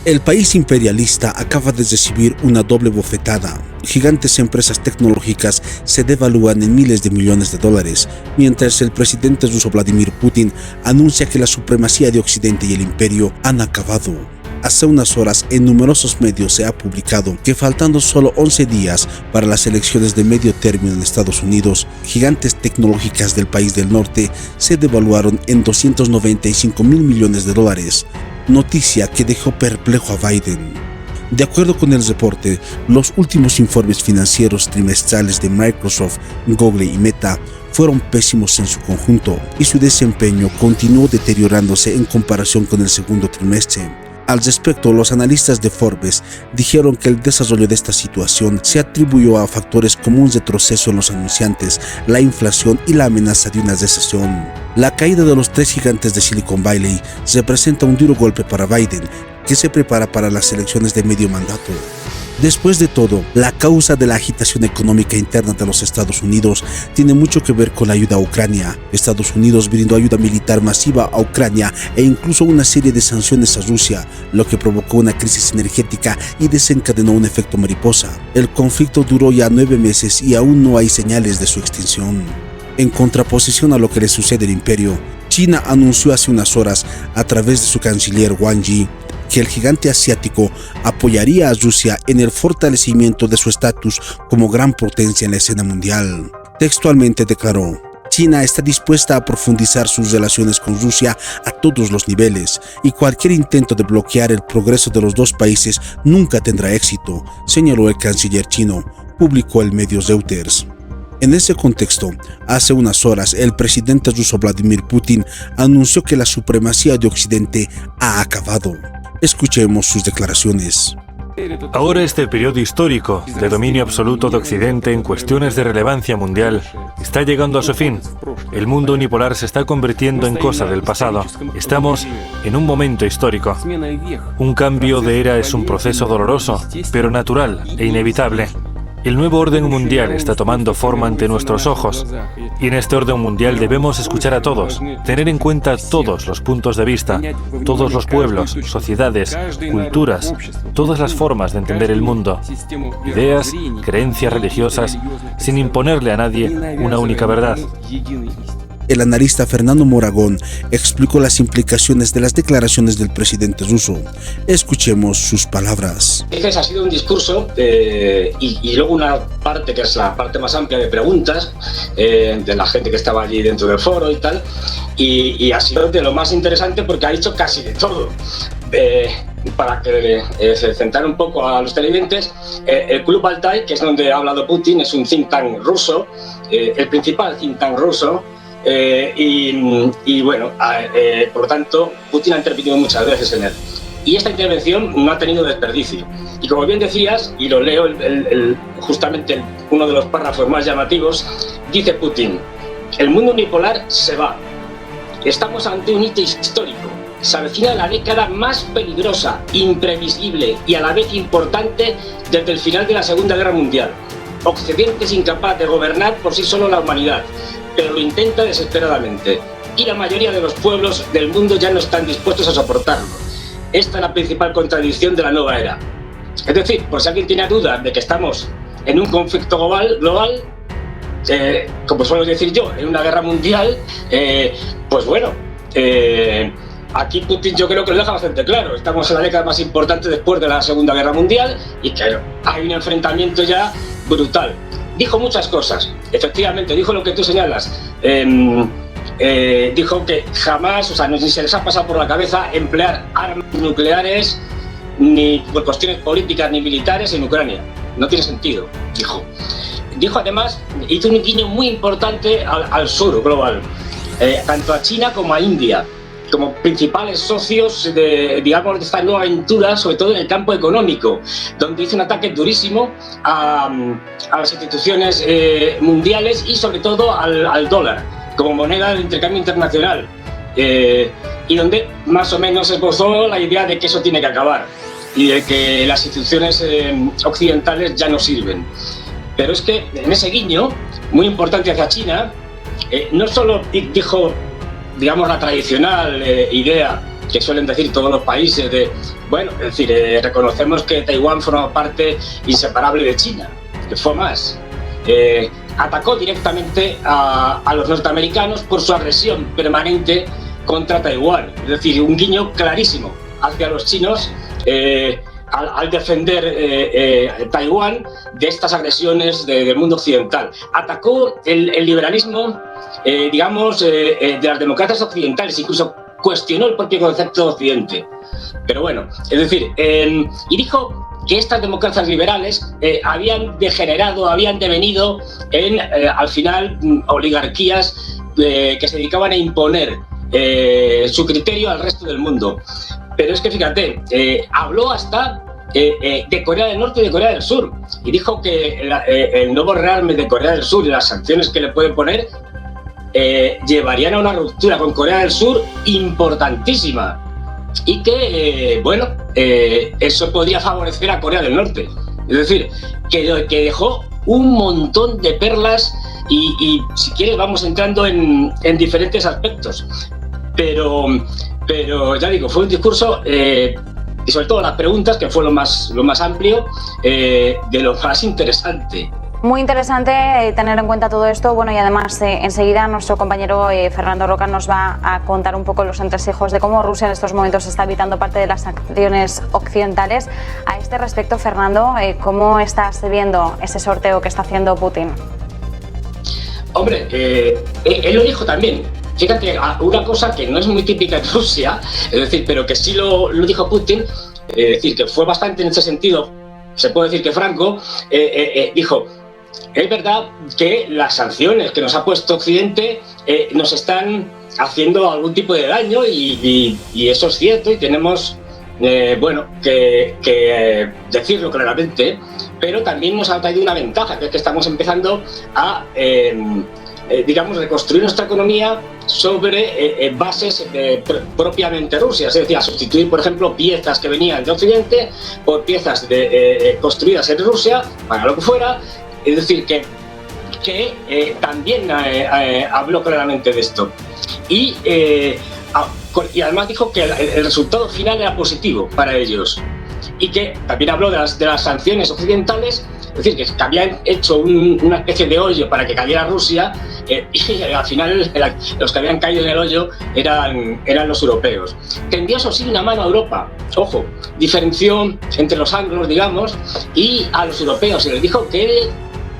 El país imperialista acaba de recibir una doble bofetada. Gigantes empresas tecnológicas se devalúan en miles de millones de dólares, mientras el presidente ruso Vladimir Putin anuncia que la supremacía de Occidente y el imperio han acabado. Hace unas horas en numerosos medios se ha publicado que faltando solo 11 días para las elecciones de medio término en Estados Unidos, gigantes tecnológicas del país del norte se devaluaron en 295.000 millones de dólares. Noticia que dejó perplejo a Biden. De acuerdo con el reporte, los últimos informes financieros trimestrales de Microsoft, Google y Meta fueron pésimos en su conjunto y su desempeño continuó deteriorándose en comparación con el segundo trimestre. Al respecto, los analistas de Forbes dijeron que el desarrollo de esta situación se atribuyó a factores como un retroceso en los anunciantes, la inflación y la amenaza de una recesión. La caída de los tres gigantes de Silicon Valley representa un duro golpe para Biden, que se prepara para las elecciones de medio mandato. Después de todo, la causa de la agitación económica interna de los Estados Unidos tiene mucho que ver con la ayuda a Ucrania. Estados Unidos brindó ayuda militar masiva a Ucrania e incluso una serie de sanciones a Rusia, lo que provocó una crisis energética y desencadenó un efecto mariposa. El conflicto duró ya 9 meses y aún no hay señales de su extinción. En contraposición a lo que le sucede al imperio, China anunció hace unas horas, a través de su canciller Wang Yi, que el gigante asiático apoyaría a Rusia en el fortalecimiento de su estatus como gran potencia en la escena mundial. Textualmente declaró: China está dispuesta a profundizar sus relaciones con Rusia a todos los niveles y cualquier intento de bloquear el progreso de los dos países nunca tendrá éxito, señaló el canciller chino, publicó el medio Reuters. En ese contexto, hace unas horas el presidente ruso Vladimir Putin anunció que la supremacía de Occidente ha acabado. Escuchemos sus declaraciones. Ahora este periodo histórico de dominio absoluto de Occidente en cuestiones de relevancia mundial está llegando a su fin. El mundo unipolar se está convirtiendo en cosa del pasado. Estamos en un momento histórico. Un cambio de era es un proceso doloroso, pero natural e inevitable. El nuevo orden mundial está tomando forma ante nuestros ojos, y en este orden mundial debemos escuchar a todos, tener en cuenta todos los puntos de vista, todos los pueblos, sociedades, culturas, todas las formas de entender el mundo, ideas, creencias religiosas, sin imponerle a nadie una única verdad. El analista Fernando Moragón explicó las implicaciones de las declaraciones del presidente ruso. Escuchemos sus palabras. Ha sido un discurso y luego una parte que es la parte más amplia de preguntas de la gente que estaba allí dentro del foro y tal, y ha sido de lo más interesante porque ha dicho casi de todo. Para que se centrar un poco a los televidentes, el Club Altai, que es donde ha hablado Putin, es un think tank ruso, el principal think tank ruso. Bueno, por lo tanto, Putin ha intervenido muchas veces en él. Y esta intervención no ha tenido desperdicio. Y como bien decías, y lo leo justamente uno de los párrafos más llamativos, dice Putin: el mundo unipolar se va. Estamos ante un hito histórico. Se avecina la década más peligrosa, imprevisible y a la vez importante desde el final de la Segunda Guerra Mundial. Occidente es incapaz de gobernar por sí solo la humanidad, pero lo intenta desesperadamente, y la mayoría de los pueblos del mundo ya no están dispuestos a soportarlo. Esta es la principal contradicción de la nueva era. Es decir, por si alguien tiene duda de que estamos en un conflicto global, como suelo decir yo, en una guerra mundial, pues bueno, aquí Putin yo creo que lo deja bastante claro. Estamos en la década más importante después de la Segunda Guerra Mundial y que hay un enfrentamiento ya brutal. Dijo muchas cosas, efectivamente, dijo lo que tú señalas. Dijo que jamás, ni se les ha pasado por la cabeza emplear armas nucleares ni por cuestiones políticas ni militares en Ucrania. No tiene sentido, dijo. Dijo además, hizo un guiño muy importante al sur global, tanto a China como a India, como principales socios de esta nueva aventura, sobre todo en el campo económico, donde hizo un ataque durísimo a las instituciones mundiales y sobre todo al dólar como moneda de intercambio internacional, y donde más o menos esbozó la idea de que eso tiene que acabar y de que las instituciones occidentales ya no sirven. Pero es que en ese guiño muy importante hacia China, no solo dijo, digamos, la tradicional idea que suelen decir todos los países de, bueno, es decir, reconocemos que Taiwán forma parte inseparable de China, que fue más. Atacó directamente a los norteamericanos por su agresión permanente contra Taiwán. Es decir, un guiño clarísimo hacia los chinos al defender Taiwán de estas agresiones del mundo occidental. Atacó el liberalismo, digamos, de las democracias occidentales, incluso cuestionó el propio concepto de Occidente. Pero bueno, es decir, y dijo que estas democracias liberales habían degenerado, habían devenido en, al final, oligarquías que se dedicaban a imponer su criterio al resto del mundo. Pero es que fíjate, habló hasta de Corea del Norte y de Corea del Sur, y dijo que el nuevo rearme de Corea del Sur y las sanciones que le pueden poner llevarían a una ruptura con Corea del Sur importantísima, y que, bueno, eso podría favorecer a Corea del Norte. Es decir, que dejó un montón de perlas y si quieres vamos entrando en diferentes aspectos. Pero ya digo, fue un discurso, y sobre todo las preguntas, que fue lo más amplio, de lo más interesante. Muy interesante tener en cuenta todo esto. Bueno, y además enseguida nuestro compañero Fernando Roca nos va a contar un poco los entresijos de cómo Rusia en estos momentos está evitando parte de las sanciones occidentales. A este respecto, Fernando, ¿cómo estás viendo ese sorteo que está haciendo Putin? Hombre, él lo dijo también. Fíjate, una cosa que no es muy típica en Rusia, es decir, pero que sí lo dijo Putin, es decir, que fue bastante en ese sentido, se puede decir que franco, dijo: es verdad que las sanciones que nos ha puesto Occidente nos están haciendo algún tipo de daño y eso es cierto, y tenemos bueno, que decirlo claramente, pero también nos ha traído una ventaja, que es que estamos empezando a digamos, reconstruir nuestra economía sobre bases propiamente rusas, es decir, a sustituir, por ejemplo, piezas que venían de Occidente por piezas construidas en Rusia, para lo que fuera. Es decir, que también habló claramente de esto. Y además dijo que el resultado final era positivo para ellos. Y que también habló de las sanciones occidentales, es decir, que habían hecho una especie de hoyo para que cayera Rusia, y al final los que habían caído en el hoyo eran los europeos. Tendió, eso sí, una mano a Europa. Ojo, diferenció entre los anglos, digamos, y a los europeos, y les dijo que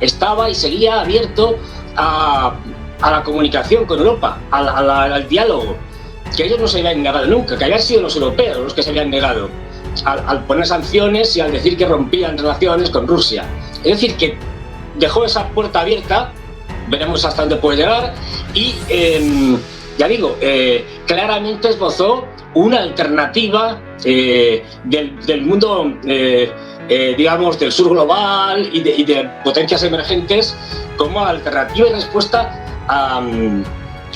estaba y seguía abierto a la comunicación con Europa, al diálogo, que ellos no se habían negado nunca, que habían sido los europeos los que se habían negado al poner sanciones y al decir que rompían relaciones con Rusia. Es decir, que dejó esa puerta abierta, veremos hasta dónde puede llegar, y ya digo, claramente esbozó una alternativa del mundo, digamos, del sur global y de potencias emergentes, como alternativa y respuesta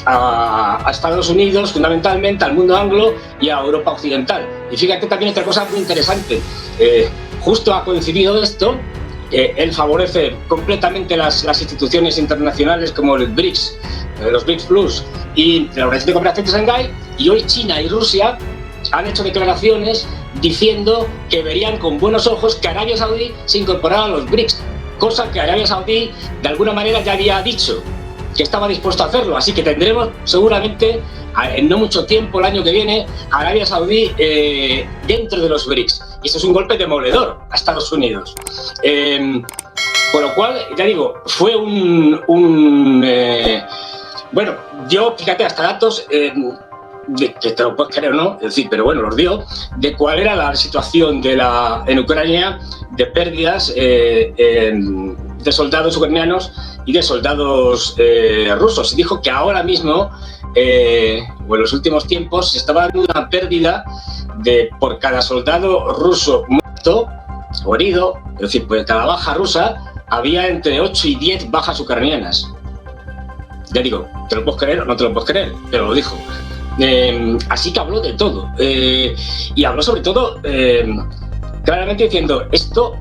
a Estados Unidos, fundamentalmente al mundo anglo y a Europa occidental. Y fíjate también otra cosa muy interesante, justo ha coincidido esto, él favorece completamente las instituciones internacionales como el BRICS, los BRICS Plus y la Organización de Cooperación de Shanghái, y hoy China y Rusia han hecho declaraciones diciendo que verían con buenos ojos que Arabia Saudí se incorporara a los BRICS, cosa que Arabia Saudí de alguna manera ya había dicho que estaba dispuesto a hacerlo. Así que tendremos seguramente en no mucho tiempo, el año que viene, a Arabia Saudí dentro de los BRICS. Y eso es un golpe demoledor a Estados Unidos. Por lo cual, ya digo, fue bueno, yo, fíjate, hasta datos, que te lo puedes creer o no, es decir, pero bueno, los dio, de cuál era la situación en Ucrania de pérdidas de soldados ucranianos y de soldados rusos. Y dijo que ahora mismo, o en los últimos tiempos, se estaba dando una pérdida por cada soldado ruso muerto o herido, es decir, por cada baja rusa había entre 8 y 10 bajas ucranianas. Ya digo, ¿te lo puedes creer o no te lo puedes creer? Pero lo dijo. Así que habló de todo. Y habló sobre todo claramente diciendo, esto,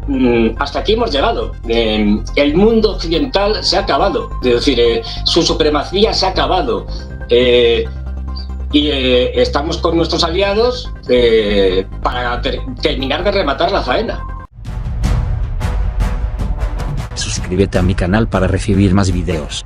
hasta aquí hemos llegado. El mundo occidental se ha acabado. Es decir, su supremacía se ha acabado. y estamos con nuestros aliados para terminar de rematar la faena. Suscríbete a mi canal para recibir más videos.